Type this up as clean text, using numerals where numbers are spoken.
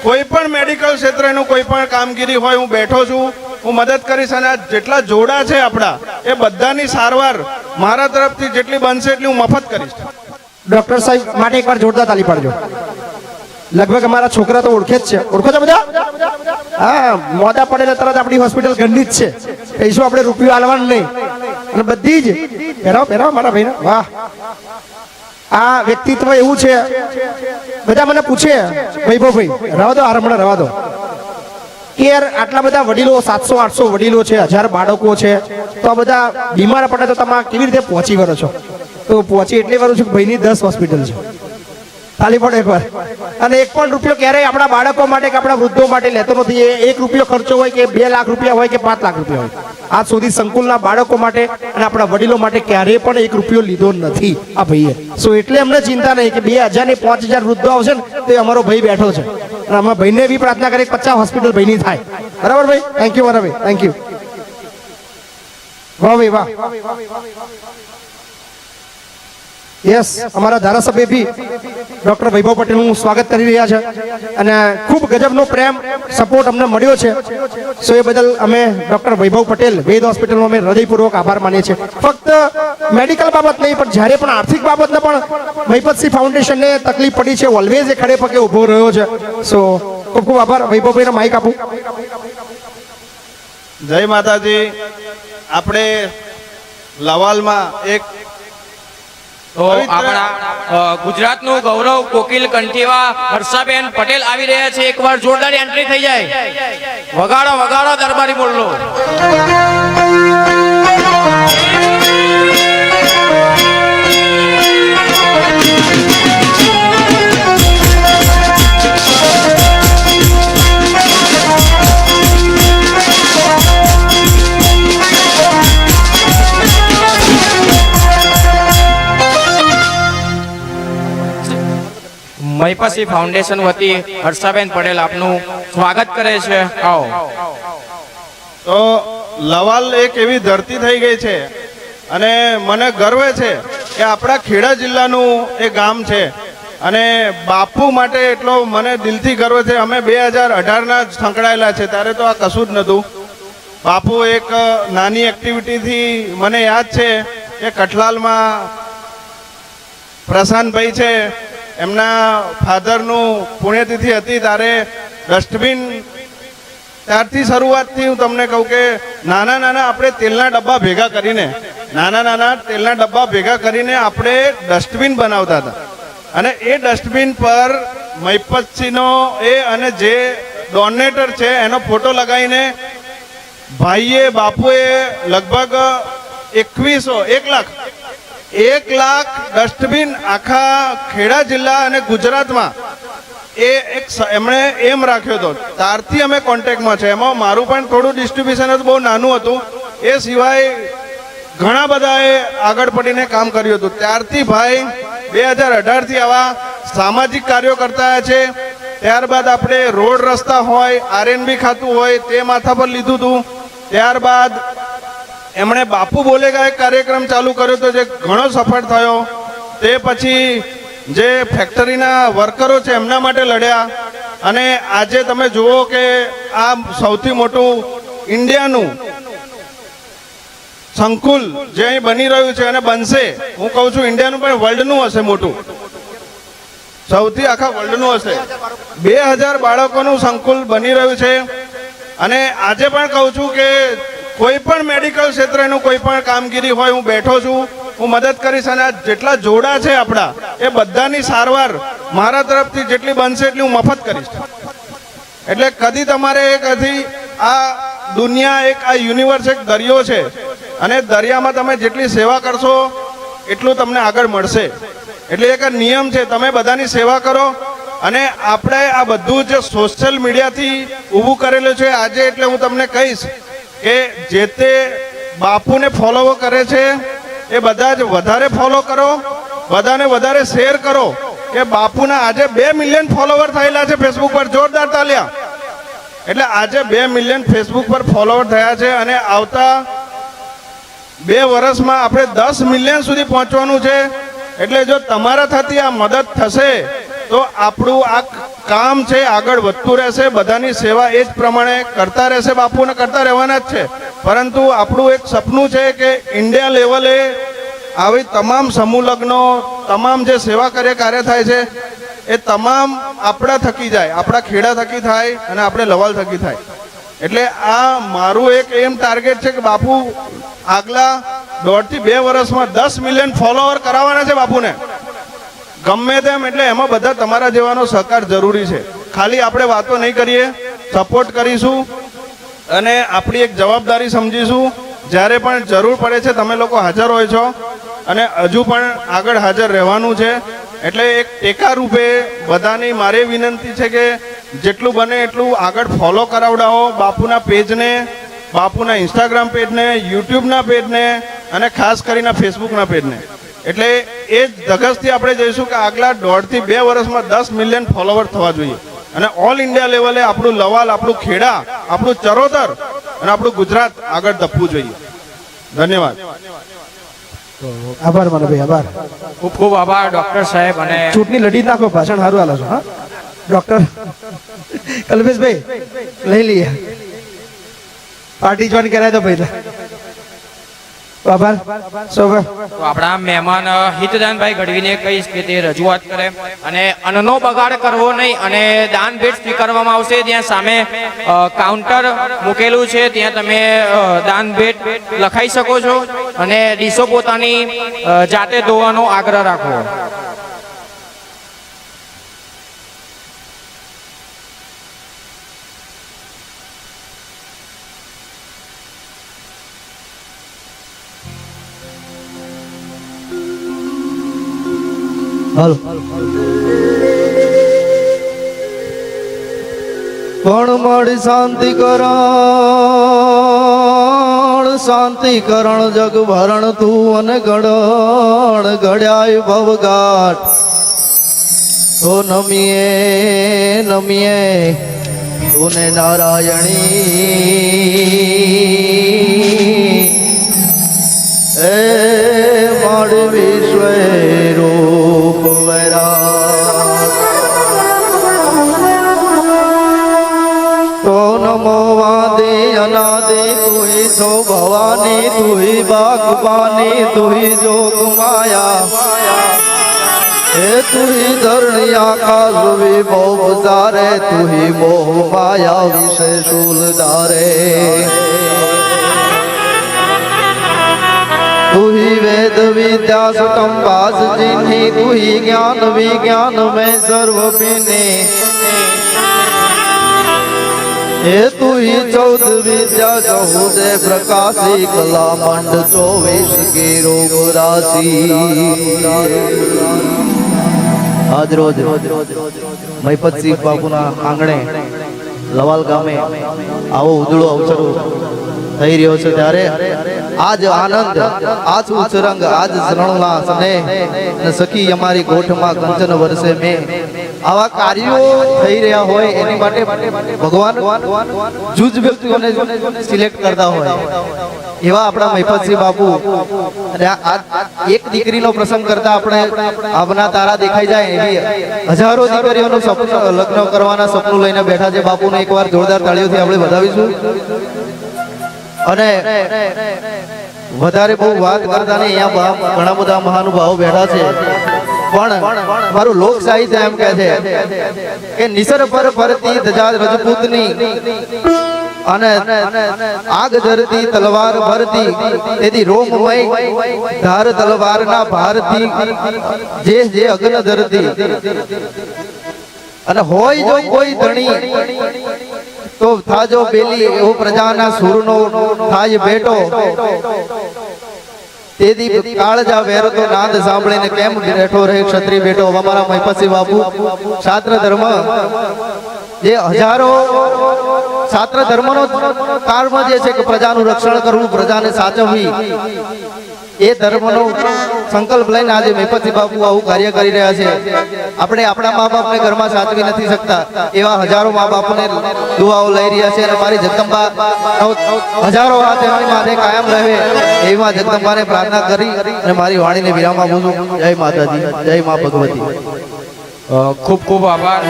કોઈ પણ મેડિકલ ક્ષેત્રનું કોઈ પણ કામગીરી હોય હું બેઠો છું, હું મદદ કરીશ અને આ જેટલા જોડા છે આપણા એ બધાની સારવાર મારા તરફથી જેટલી બનશે એટલી હું મફત કરીશ. ડોક્ટર સાહેબ માટે એકવાર જોરદાર તાલી પાડજો. લગભગ અમારા છોકરા તો ઓળખે જ છે. ઓળખો છો બધા? હા, મોડા પડે તરત આપણી હોસ્પિટલ ઘરની જ છે. પૈસો આપણે રૂપિયો આલવાનું નહીં અને બધી જ પહેરાવો મારા ભાઈને. વાહ, આ વ્યક્તિત્વ એવું છે. બધા મને પૂછે વૈભવભાઈ રવા દો, હમણાં રવા દો કે યાર આટલા બધા વડીલો 700-800 વડીલો છે, 1000 બાળકો છે, તો આ બધા બીમાર પડે તો તમે કેવી રીતે પહોંચી વળો છો? તો પહોંચી એટલે વળું છું કે ભાઈની 10 હોસ્પિટલ છે. તાલી પડે એકવાર. અને એક પણ રૂપિયો ક્યારેય આપણા બાળકો માટે કે આપણા વૃદ્ધો માટે લેતો નથી. એ 1 રૂપિયો ખર્ચો હોય કે 2 લાખ રૂપિયા હોય કે 5 લાખ રૂપિયા હોય, આજ સુધી સંકુલના બાળકો માટે અને આપણા વડીલો માટે ક્યારેય પણ 1 રૂપિયો લીધો નથી આ ભાઈએ. સો એટલે અમને ચિંતા નહીં કે 2000 ને 5000 વૃદ્ધો આવશે ને તો એ અમારો ભાઈ બેઠો છે. અને અમે ભાઈને બી પ્રાર્થના કરી 50 હોસ્પિટલ ભાઈની થાય. બરાબર ભાઈ? થેન્ક યુ મારા ભાઈ, થેન્ક યુ. વાહ ભાઈ વાહ. યસ, અમારા ધારાસભ્ય બી ડોક્ટર વૈભવ પટેલનું સ્વાગત કરી રહ્યા છે અને ખૂબ ગજબનો પ્રેમ સપોર્ટ અમને મળ્યો છે. સો એ બદલ અમે ડોક્ટર વૈભવ પટેલ વેદ હોસ્પિટલનો અમે હૃદયપૂર્વક આભાર માનીએ છીએ. ફક્ત મેડિકલ બાબત નહીં પણ જ્યારે પણ આર્થિક બાબતને પણ મહિપતસિંહ ફાઉન્ડેશનને તકલીફ પડી છે, ઓલવેઝ એ ખડે પગે ઉભો રહ્યો છે. સો ખૂબ ખૂબ આભાર. વૈભવભાઈને માઇક આપું. જય માતાજી. આપણે લવાલમાં એક તો આપણા ગુજરાતનું ગૌરવ કોકિલ કંઠીવા હર્ષાબેન પટેલ આવી રહ્યા છે. એકવાર જોરદાર એન્ટ્રી થઈ જાય. વગાડો દરબારી બોલો. મહિપતસિંહ ફાઉન્ડેશન વતી હર્ષાબેન પટેલ આપનું સ્વાગત કરે છે. આવો. તો લવાલ એક એવી ધરતી થઈ ગઈ છે અને મને ગર્વ છે કે આપણા ખેડા જિલ્લાનું એ ગામ છે અને બાપુ માટે એટલો મને દિલથી ગર્વ છે. અમે 2018ના જ સંકળાયેલા છે, ત્યારે તો આ કશું જ નહોતું. બાપુ એક નાની એક્ટિવિટીથી મને યાદ છે કે કઠલાલમાં પ્રશાંતભાઈ છે, એમના ફાધરનું પુણ્યતિથિ હતી, ત્યારે ડસ્ટબિન ત્યારથી શરૂઆતથી હું તમને કહું કે નાના આપણે તેલના ડબ્બા ભેગા કરીને આપણે ડસ્ટબિન બનાવતા હતા. અને એ ડસ્ટબિન પર મહિપતસિંહનો અને જે ડોનેટર છે એનો ફોટો લગાવીને ભાઈએ બાપુએ લગભગ 1 લાખ ડસ્ટબિન આખા ખેડા જિલ્લા અને ગુજરાતમાં એમણે એમ રાખ્યો હતો. ત્યારથી અમે કોન્ટેક્ટમાં છે. એમાં મારું પણ થોડું ડિસ્ટ્રીબ્યુશન હતું, બહુ નાનું હતું. એ સિવાય ઘણા બધાએ આગળ પડીને કામ કર્યું હતું. ત્યારથી ભાઈ 2018થી આવા સામાજિક કાર્યો કરતા છે. ત્યારબાદ આપણે રોડ રસ્તા હોય, આરએનબી ખાતું હોય તે માથા પર લીધું હતું. ત્યારબાદ એમણે બાપુ બોલેગા એક કાર્યક્રમ ચાલુ કર્યો હતો જે ઘણો સફળ થયો. તે પછી જે ફેક્ટરીના વર્કરો છે એમના માટે લડ્યા. અને આજે તમે જુઓ કે આ સૌથી મોટું ઇન્ડિયાનું સંકુલ જે અહીં બની રહ્યું છે અને બનશે, હું કહું છું ઇન્ડિયાનું પણ વર્લ્ડનું હશે, મોટું સૌથી આખા વર્લ્ડનું હશે. 2000 બાળકોનું સંકુલ બની રહ્યું છે. અને આજે પણ કહું છું કે કોઈ પણ મેડિકલ ક્ષેત્રનું કોઈ પણ કામગીરી હોય હું બેઠો છું, હું મદદ કરીશ અને આ જેટલા જોડા છે આપણા એ બધાની સારવાર મારા તરફથી જેટલી બનશે એટલી હું મફત કરીશ. એટલે કદી તમારે કદી આ દુનિયા એક આ યુનિવર્સ એક દરિયો છે અને દરિયામાં તમે જેટલી સેવા કરશો એટલું તમને આગળ મળશે. એટલે એક નિયમ છે, તમે બધાની સેવા કરો. અને આપણે આ બધું જે સોશિયલ મીડિયાથી ઊભું કરેલું છે આજે, એટલે હું તમને કહીશ કે જે તે બાપુને ફોલો કરે છે એ બધા જ વધારે ફોલો કરો, બધાને વધારે શેર કરો કે બાપુના આજે 2 મિલિયન ફોલોવર થયેલા છે ફેસબુક પર. જોરદાર તાલિયા. એટલે આજે 2 મિલિયન ફેસબુક પર ફોલોવર થયા છે અને આવતા 2 વર્ષમાં આપણે 10 મિલિયન સુધી પહોંચવાનું છે. એટલે જો તમારા થતી આ મદદ થશે તો આપણું આ કામ છે આગળ વધતું રહેશે, બધાની સેવા એ જ પ્રમાણે કરતા રહેશે બાપુ, ને કરતા રહેવાના જ છે. પરંતુ આપણું એક સપનું છે કે ઇન્ડિયા લેવલે આવી તમામ સમૂહ લગ્નો, તમામ જે સેવા કાર્ય થાય છે એ તમામ આપણા થકી જાય, આપણા ખેડા થકી થાય અને આપણે લવાલ થકી થાય. એટલે આ મારું એક એમ ટાર્ગેટ છે કે બાપુ આગલા 1.5 થી 2 વર્ષમાં 10 મિલિયન ફોલોવર કરાવવાના છે બાપુને, ગમે તેમ. એટલે એમાં બધા તમારા જેવાનો સહકાર જરૂરી છે. ખાલી આપણે વાતો નહીં કરીએ, સપોર્ટ કરીશું અને આપણી એક જવાબદારી સમજીશું. જ્યારે પણ જરૂર પડે છે તમે લોકો હાજર હોય છો અને હજુ પણ આગળ હાજર રહેવાનું છે. એટલે એક ટેકા રૂપે બધાની મારી વિનંતી છે કે જેટલું બને એટલું આગળ ફોલો કરાવડાવો બાપુના પેજને, બાપુના ઇન્સ્ટાગ્રામ પેજને, યુટ્યુબના પેજને અને ખાસ કરીને ફેસબુકના પેજને. એટલે એ જ ધગસથી આપણે જઈશું કે આગલા 1.5 થી 2 વર્ષમાં 10 મિલિયન ફોલોવર થવા જોઈએ અને ઓલ ઇન્ડિયા લેવલે આપણું લવાલ, આપણું ખેડા, આપણું ચરોતર અને આપણું ગુજરાત આગળ ધપવું જોઈએ. ધન્યવાદ. આભાર મનુભાઈ, આભાર. ખૂબ ખૂબ આભાર ડોક્ટર સાહેબ. અને ચૂંટણી લડી જ નાખો, ભાષણ સારું આલો છો. હા ડોક્ટર કલ્પેશભાઈ લઈ લઈએ, પાર્ટી જોઈન કરાય તો ભાઈ. આભાર. તો આપણા મહેમાન હિતદાનભાઈ ગઢવીને કહીશ કે તે રજૂઆત કરે અને અન્નનો બગાડ કરવો નહીં અને દાન ભેટ સ્વીકારવામાં આવશે. ત્યાં સામે કાઉન્ટર મૂકેલું છે, ત્યાં તમે દાન ભેટ લખાઈ શકો છો અને ડીશો પોતાની જાતે ધોવાનો આગ્રહ રાખવો. હાલો. પણ મળી શાંતિ કરણ જગ ભરણ તું અને ગણ ઘડ્યાય ભવઘાટ. તો નમીએ તુને નારાયણી એ માડી વિશ્વ રૂપ તો નમો વાદે અનાદે તુહી સો ભવાની તુહી બાગબાની તુહી જોગ માયા એ તુહી ધરણી આકાશ વિભવ સારે તુહી મોહ માયા વિષય શૂલ ધારે તુહી વેદ વિદ્યા સુટંબાસ जिन्हीं તુહી જ્ઞાન વિज्ञान में सर्व पीने हे તુહી 14 વિદ્યા 14 પ્રકાશી કલા મંડ 24 की रोग राशि આજ રોજ મહિપતસિંહ બાપુના આંગણે લવાલ ગામે આવો ઉજળો અવસર થઈ રહ્યો છે ત્યારે આજ આનંદ, આજ ઉત્સરંગ, આજ શરણના સ્નેહ ને સખી અમારી ગોઠમાં કંચન વર્ષે મેં આવા કાર્યો થઈ રહ્યા હોય એની માટે ભગવાન જૂજ વ્યક્તિઓને સિલેક્ટ કરતા હોય એવા આપણા મહિપતસિંહ બાપુ. અને એક દીકરીનો પ્રસંગ કરતા આપણે આવના તારા દેખાઈ જાય એવી હજારો દીકરીઓનું સપનું, લગ્ન કરવાના સપનું લઈને બેઠા છે. બાપુને એકવાર જોરદાર તાળીઓથી આપણે વધાવીશું. અને વધારે બહુ વાત કરતા નહીં, અહીંયા ઘણા બધા મહાનુભાવો બેઠા છે પણ મારું લોક સાહિત્ય એમ કહે છે કે નિસર પર ફરતી ધજા રજપૂતની અને આગ ધરતી તલવાર ભરતી તેથી રોમમય ધાર તલવારના ભારતી જે અગ્ન ધરતી અને હોય જો કોઈ ધણી તો થાજો બેલી એવો પ્રજાના સુરનો થાય ભેટો તેથી કાળજા વેરતો નાદ સાંભળીને કેમ બેઠો રહે ક્ષત્રિય બેટો. અમારા મહિપતસિંહ બાપુ શાસ્ત્ર ધર્મ જે હજારો શાસ્ત્ર ધર્મનો કર્મ જે છે કે પ્રજાનું રક્ષણ કરવું, પ્રજાને સાચવવી, એ ધર્મનો સંકલ્પ લઈને આજે મહિપતસિંહ બાપુ આવું કાર્ય કરી રહ્યા છે. આપણે આપણા મા બાપને ઘરમાં સાચવી નથી શકતા એવા હજારો મા બાપને દુઆઓ લઈ રહ્યા છે અને મારી જગદંબા હજારો હાથ એમની માથે કાયમ રહે એવી માં જગદંબાને પ્રાર્થના કરી અને મારી વાણીને વિરામ આપું છું. જય માતાજી, જય મા ભગવતી. ખૂબ ખૂબ આભાર